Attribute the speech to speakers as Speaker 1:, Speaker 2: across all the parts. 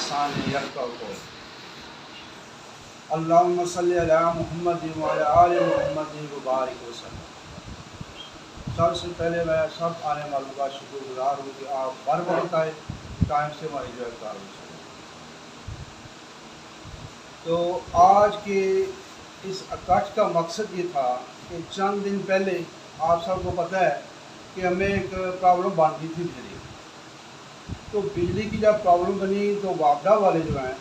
Speaker 1: بِلِسَانٍ يَفْقَهُوا قَوْلِي اللہم صلی علی محمد وعلی آل محمد وبارک وسلم۔ سب سے پہلے میں سب آنے والوں کا شکر گزار ہوں کہ آپ بر وقت آئے، ٹائم سے ہماری جو ہے کاروائی چلے۔ تو آج کے اس اکٹھ کا مقصد یہ تھا کہ چند دن پہلے آپ سب کو پتہ ہے کہ ہمیں ایک پرابلم بن گئی تھی بجلی، تو بجلی کی جب پرابلم بنی تو واپڈا والے جو ہیں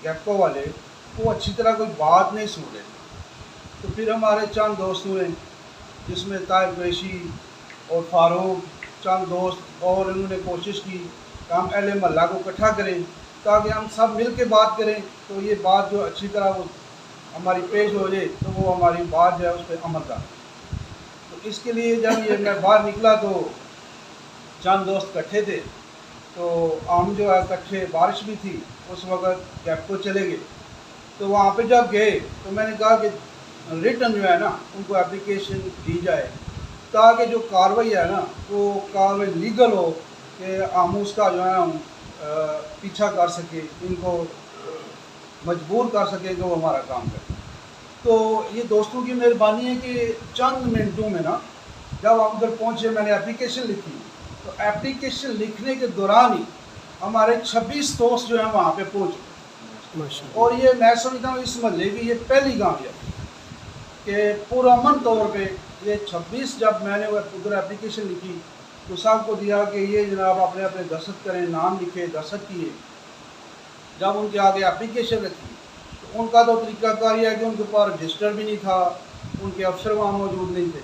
Speaker 1: گیپکو والے وہ اچھی طرح کوئی بات نہیں سن رہے تھے۔ تو پھر ہمارے چند دوستوں نے، جس میں طاہر قریشی اور فاروق، چند دوست، اور انہوں نے کوشش کی کہ ہم اہل محلہ کو اکٹھا کریں تاکہ ہم سب مل کے بات کریں تو یہ بات جو اچھی طرح وہ ہماری پیش ہو جائے تو وہ ہماری بات جو ہے اس پہ عمل کر۔ تو اس کے لیے جب یہ میں باہر نکلا تو چند دوست اکٹھے تھے، تو ہم جو ہے اکٹھے، بارش بھی تھی اس وقت، گیپکو چلے گئے۔ تو وہاں پہ جب گئے تو میں نے کہا کہ ریٹن جو ہے نا ان کو اپلیکیشن دی جائے تاکہ جو کاروائی ہے نا وہ کاروائی لیگل ہو، کہ ہم اس کا جو ہے پیچھا کر سکے، ان کو مجبور کر سکے کہ وہ ہمارا کام کرے۔ تو یہ دوستوں کی مہربانی ہے کہ چند منٹوں میں نا جب ہم ادھر پہنچے میں نے اپلیکیشن لکھی، تو اپلیکیشن لکھنے کے دوران ہی ہمارے 26 دوست جو ہیں وہاں پہ پہنچے۔ اور یہ میں سمجھتا ہوں اس محلے کی یہ پہلی کامیابی کہ پرامن طور پہ یہ 26 جب میں نے وہ ادھر اپلیکیشن لکھی تو سب کو دیا کہ یہ جناب اپنے اپنے دستخط کریں، نام لکھے، دستخط کیے۔ جب ان کے آگے اپلیکیشن رکھی تو ان کا تو طریقہ کار یہ ہے کہ ان کے پاس رجسٹر بھی نہیں تھا، ان کے افسر وہاں موجود نہیں تھے،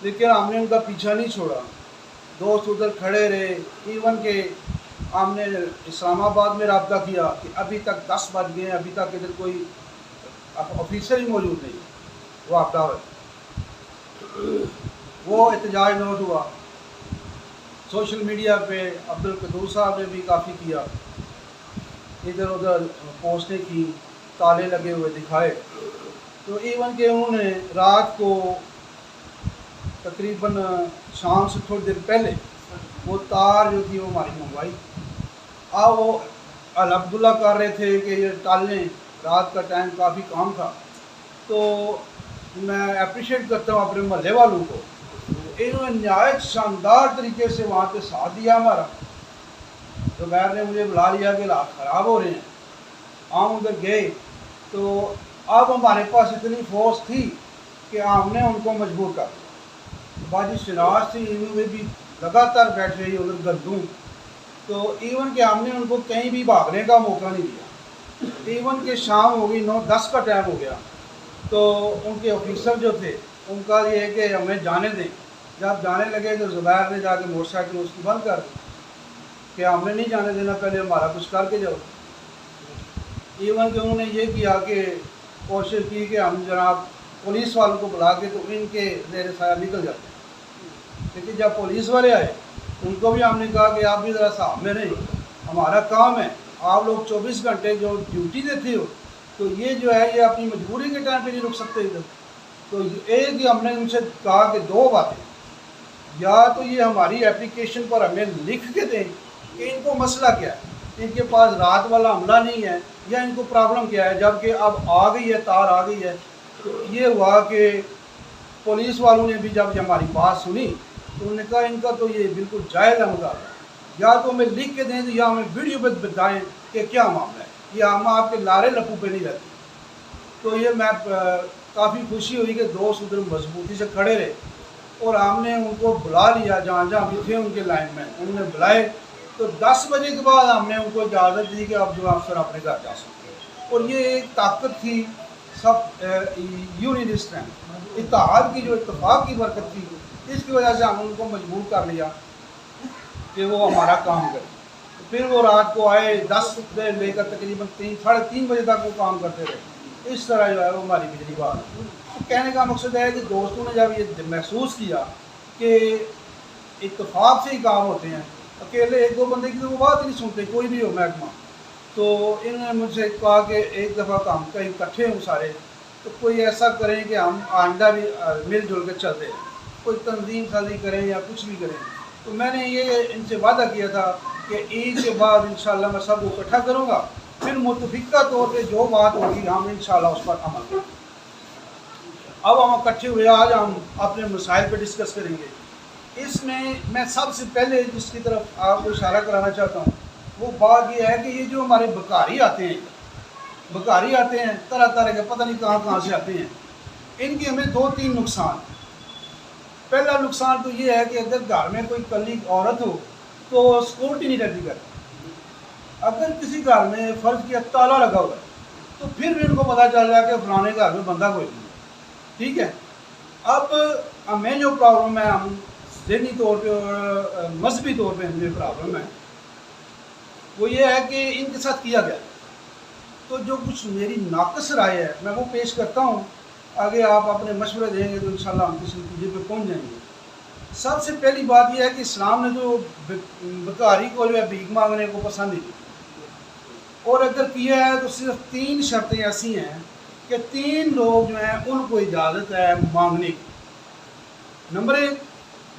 Speaker 1: لیکن ہم نے ان کا پیچھا نہیں چھوڑا، دوست ادھر کھڑے رہے۔ ایون کہ ہم نے اسلام آباد میں رابطہ کیا کہ ابھی تک 10 بج گئے ہیں، ابھی تک ادھر کوئی آفیسر ہی موجود نہیں، وہ رابطہ وہ احتجاج نوٹ ہوا۔ سوشل میڈیا پہ عبدالقدوس صاحب نے بھی کافی کیا، ادھر ادھر پوسٹیں کی، تالے لگے ہوئے دکھائے۔ تو ایون کہ انہوں نے رات کو تقریباً شام سے تھوڑی دیر پہلے وہ تار جو تھی وہ ہماری منگوائی۔ اب وہ الحمدللہ کر رہے تھے کہ یہ ٹالیں، رات کا ٹائم کافی کام تھا۔ تو میں اپریشیٹ کرتا ہوں اپنے محلے والوں کو، انہوں نے نہایت شاندار طریقے سے وہاں پہ ساتھ دیا ہمارا۔ زبیر نے مجھے بلا لیا کہ حالات خراب ہو رہے ہیں، ہم ادھر گئے تو اب ہمارے پاس اتنی فورس تھی کہ ہم نے ان کو مجبور کر دیا۔ باجی شناس تھی، انہوں نے بھی لگاتار بیٹھ رہی ادھر گردوں، تو ایون کہ ہم نے ان کو کہیں بھی بھاگنے کا موقع نہیں دیا۔ ایون کہ شام ہو گئی، 9-10 کا ٹائم ہو گیا، تو ان کے آفیسر جو تھے ان کا یہ ہے کہ ہمیں جانے دیں۔ جب جانے لگے تو زبیر نے جا کے موٹر سائیکل اس کی بند کر دی کہ ہم نے نہیں جانے دینا، پہلے ہمارا کچھ کر کے جاؤ۔ ایون کہ انہوں نے یہ کیا کہ کوشش کی کہ ہم جناب پولیس والوں کو بلا کے تو ان کے زیر سایہ نکل جاتے ہیں، لیکن جب پولیس والے آئے ان کو بھی ہم نے کہا کہ آپ بھی ذرا صاحب میں نہیں، ہمارا کام ہے، آپ لوگ 24 گھنٹے جو ڈیوٹی دیتے ہو تو یہ جو ہے یہ اپنی مجبوری کے ٹائم پہ نہیں رک سکتے ادھر۔ تو ایک ہی ہم نے ان سے کہا کہ 2 باتیں، یا تو یہ ہماری اپلیکیشن پر ہمیں لکھ کے دیں کہ ان کو مسئلہ کیا ہے، ان کے پاس رات والا عملہ نہیں ہے یا ان کو پرابلم کیا ہے، جب کہ اب آ گئی ہے، تار آ گئی ہے۔ تو یہ ہوا کہ پولیس والوں نے بھی جب ہماری بات سنی تو انہوں نے کہا ان کا تو یہ بالکل جائز ہے مطالبہ، یا تو ہمیں لکھ کے دیں یا ہمیں ویڈیو پہ بتائیں کہ کیا معاملہ ہے، یہ ہم آپ کے لارے لپو پہ نہیں رہتے۔ تو یہ میں کافی خوشی ہوئی کہ دوست ادھر مضبوطی سے کھڑے رہے، اور ہم نے ان کو بلا لیا جہاں جہاں بھی تھے ان کے لائن میں، انہوں نے بلائے۔ تو 10 بجے کے بعد ہم نے ان کو اجازت دی کہ اب جو افسر اپنے گھر جا سکتے ہیں، اور یہ ایک طاقت تھی، سب یونین اسٹرینتھ، اتحاد کی جو اتفاق کی برکت تھی، اس کی وجہ سے ہم ان کو مجبور کر لیا کہ وہ ہمارا کام کرے۔ پھر وہ رات کو آئے، 10 سے لے کر تقریباً 3-3:30 بجے تک وہ کام کرتے رہے۔ اس طرح جو ہے وہ ہماری بجلی بات ہے۔ تو کہنے کا مقصد ہے کہ دوستوں نے جب یہ محسوس کیا کہ اتفاق سے ہی کام ہوتے ہیں، اکیلے 1-2 بندے کی تو وہ بات ہی نہیں سنتے، کوئی بھی ہو محکمہ، تو انہوں نے مجھ سے کہا کہ ایک دفعہ کام کہیں اکٹھے ہوں سارے، تو کوئی ایسا کریں کہ ہم آئندہ بھی مل جل کے چلتے ہیں، کوئی تنظیم سازی کریں یا کچھ بھی کریں۔ تو میں نے یہ ان سے وعدہ کیا تھا کہ عید کے بعد انشاءاللہ میں سب کو اکٹھا کروں گا، پھر متفقہ طور پہ جو بات ہوگی ہم انشاءاللہ اس پر عمل کریں گے۔ اب ہم اکٹھے ہوئے آج ہم اپنے مسائل پہ ڈسکس کریں گے۔ اس میں سب سے پہلے جس کی طرف آپ کو اشارہ کرانا چاہتا ہوں وہ بات یہ ہے کہ یہ جو ہمارے بکاری آتے ہیں طرح طرح کے، پتہ نہیں کہاں سے آتے ہیں، ان کی ہمیں 2-3 نقصان۔ پہلا نقصان تو یہ ہے کہ اگر گھر میں کوئی کلی عورت ہو تو سیکورٹی نہیں رہتی کرتی۔ اگر کسی گھر میں فرض کیا تالا لگا ہوا ہے تو پھر بھی ان کو پتہ چل جائے کہ فلانے گھر میں بندہ کوئی نہیں ہے، ٹھیک ہے۔ اب ہمیں جو پرابلم ہے، ہم ذہنی طور پہ اور مذہبی طور پہ ہمیں پرابلم ہے وہ یہ ہے کہ ان کے ساتھ کیا گیا۔ تو جو کچھ میری ناقص رائے ہے میں وہ پیش کرتا ہوں، آگے آپ اپنے مشورے دیں گے تو انشاءاللہ ہم کسی نتیجے پہ پہنچ جائیں گے۔ سب سے پہلی بات یہ ہے کہ اسلام نے جو بکاری کو جو ہے بھیک مانگنے کو پسند نہیں کی، اور اگر کیا ہے تو صرف 3 شرطیں ایسی ہیں کہ 3 لوگ جو ہیں ان کو اجازت ہے مانگنے کی۔ نمبر 1،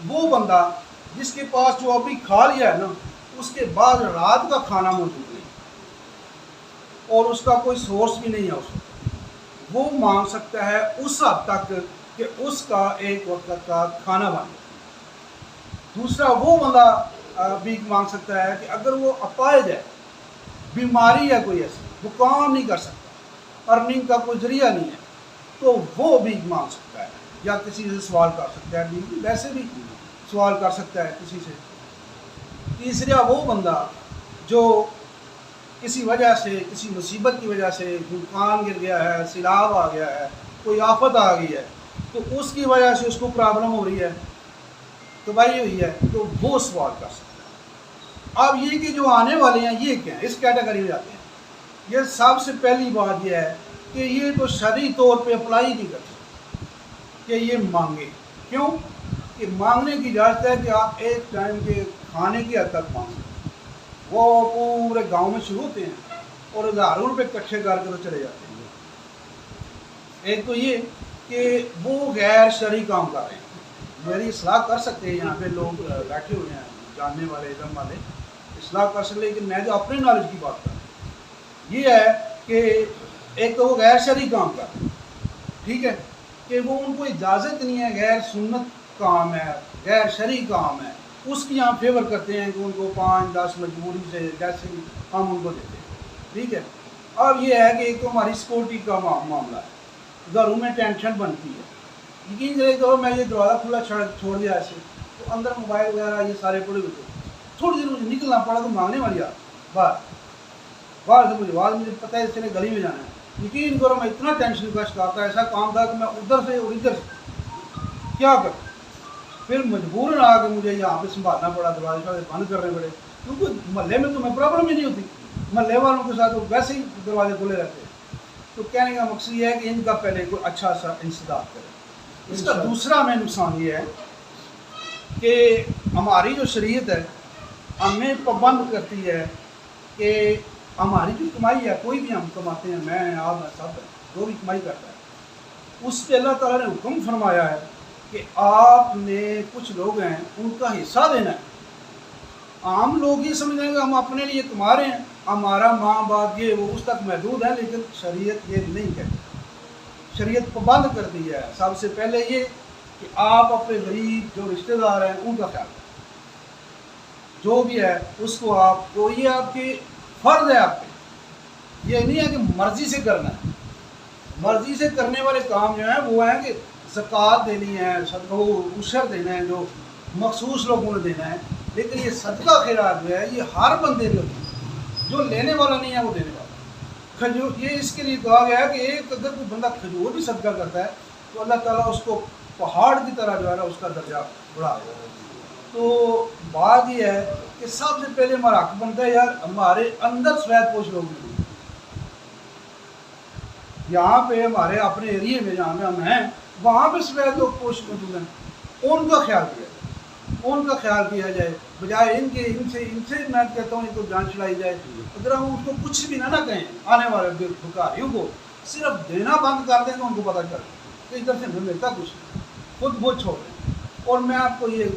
Speaker 1: وہ بندہ جس کے پاس جو ابھی کھا لیا ہے نا، اس کے بعد رات کا کھانا موجود نہیں اور اس کا کوئی سورس بھی نہیں ہے اس وقت، وہ مانگ سکتا ہے اس حد تک کہ اس کا ایک وقت کا کھانا بنے۔ دوسرا، وہ بندہ بھیک مانگ سکتا ہے کہ اگر وہ اپاہج ہے، بیماری ہے کوئی ایسی، وہ کام نہیں کر سکتا، ارننگ کا کوئی ذریعہ نہیں ہے، تو وہ بھیک مانگ سکتا ہے یا کسی سے سوال کر سکتا ہے، ویسے بھی سوال کر سکتا ہے کسی سے۔ تیسرا، وہ بندہ جو کسی وجہ سے، کسی مصیبت کی وجہ سے دکان گر گیا ہے، سیلاب آ گیا ہے، کوئی آفت آ گئی ہے، تو اس کی وجہ سے اس کو پرابلم ہو رہی ہے، تباہی ہوئی ہے، تو وہ سوال کر سکتا ہے۔ اب یہ کہ جو آنے والے ہیں یہ کیا ہیں، اس کیٹیگری میں آتے ہیں۔ یہ سب سے پہلی بات یہ ہے کہ یہ تو شرعی طور پہ اپلائی نہیں کرتے کہ یہ مانگے۔ کیوں کہ مانگنے کی اجازت ہے کہ آپ ایک ٹائم کے کھانے کی حد تک مانگیں۔ وہ پورے گاؤں میں شروع ہوتے ہیں اور ہزاروں روپے اکٹھے کر کے تو چلے جاتے ہیں۔ ایک تو یہ کہ وہ غیر شرعی کام کر رہے ہیں۔ میری اصلاح کر سکتے ہیں، یہاں پہ لوگ بیٹھے ہوئے ہیں جاننے والے، علم والے، اصلاح کر سکتے، لیکن میں جو اپنی نالج کی بات کر رہا ہوں یہ ہے کہ ایک تو وہ غیر شرعی کام کر رہے ہیں، ٹھیک ہے، کہ وہ ان کو اجازت نہیں ہے، غیر سنت کام ہے، غیر شرعی کام ہے، اس کی یہاں فیور کرتے ہیں کہ ان کو 5-10 مجبوری سے جیسے ہم ان کو دیتے ہیں، ٹھیک ہے۔ اب یہ ہے کہ ایک تو ہماری سیکورٹی کا معاملہ ہے، گھروں میں ٹینشن بنتی ہے۔ یقین کرے تو میں یہ دروازہ کھلا چھوڑ دیا ایسے تو اندر موبائل وغیرہ یہ سارے پڑے ہوئے تھے، تھوڑی دیر مجھے نکلنا پڑا تو مانگنے والی باہر سے مجھے پتہ ہے اس نے گلی میں جانا ہے۔ یقین کرو میں اتنا ٹینشن کا شکار تھا، ایسا کام تھا کہ میں ادھر سے اور ادھر سے کیا کروں، پھر مجبوراً آ کے مجھے یہاں پہ سنبھالنا پڑا، دروازے بند کرنے پڑے، کیونکہ محلے میں تمہیں پرابلم ہی نہیں ہوتی، محلے والوں کے ساتھ ویسے ہی دروازے کھلے رہتے ہیں۔ تو کہنے کا مقصد یہ ہے کہ ان کا پہلے کوئی اچھا سا انسداد کرے۔ اس کا دوسرا ہمیں نقصان یہ ہے کہ ہماری جو شریعت ہے ہمیں پابند کرتی ہے کہ ہماری جو کمائی ہے، کوئی بھی ہم کماتے ہیں، میں آپ سب جو بھی کمائی کرتا ہے، اس پہ اللہ تعالیٰ نے حکم فرمایا ہے کہ آپ نے کچھ لوگ ہیں ان کا حصہ دینا ہے۔ عام لوگ یہ سمجھ رہے ہیں کہ ہم اپنے لیے کما رہے ہیں، ہمارا ماں باپ یہ وہ اس تک محدود ہے، لیکن شریعت یہ نہیں کہتی۔ شریعت پابند کر دی ہے سب سے پہلے یہ کہ آپ اپنے غریب جو رشتہ دار ہیں ان کا خیال رکھیں، جو بھی ہے اس کو آپ کو، یہ آپ کی فرض ہے آپ پہ، یہ نہیں ہے کہ مرضی سے کرنا ہے۔ مرضی سے کرنے والے کام جو ہیں وہ ہیں کہ زکوٰۃ دینی ہے، صدقہ عشر دینا ہے جو مخصوص لوگوں نے دینا ہے، لیکن یہ صدقہ خیرات جو ہے یہ ہر بندے نے، جو لینے والا نہیں ہے وہ دینے والا۔ کھجور، یہ اس کے لیے کہا گیا ہے کہ ایک اگر کوئی بندہ کھجور بھی صدقہ کرتا ہے تو اللہ تعالیٰ اس کو پہاڑ کی طرح جو ہے نا اس کا درجہ بڑھا دے گا۔ تو بات یہ ہے کہ سب سے پہلے ہمارا حق بنتا ہے یار ہمارے اندر سفید پوش لوگ نہیں، یہاں پہ ہمارے اپنے ایریے میں جہاں پہ ہم ہیں وہاں پہ سفید لوگ پوش موجود ہیں، ان کا خیال کیا جائے، ان کا خیال کیا جائے، بجائے ان کے ان سے میں کہتا ہوں ان کو جان چھڑائی جائے۔ اگر ہم اس کو کچھ بھی نہ کہیں، آنے والے بھکاریوں کو صرف دینا بند کر دیں تو ان کو پتہ چل کہ ادھر سے ہمیں ملتا کچھ، خود وہ چھوڑ دیں۔ اور میں آپ کو یہ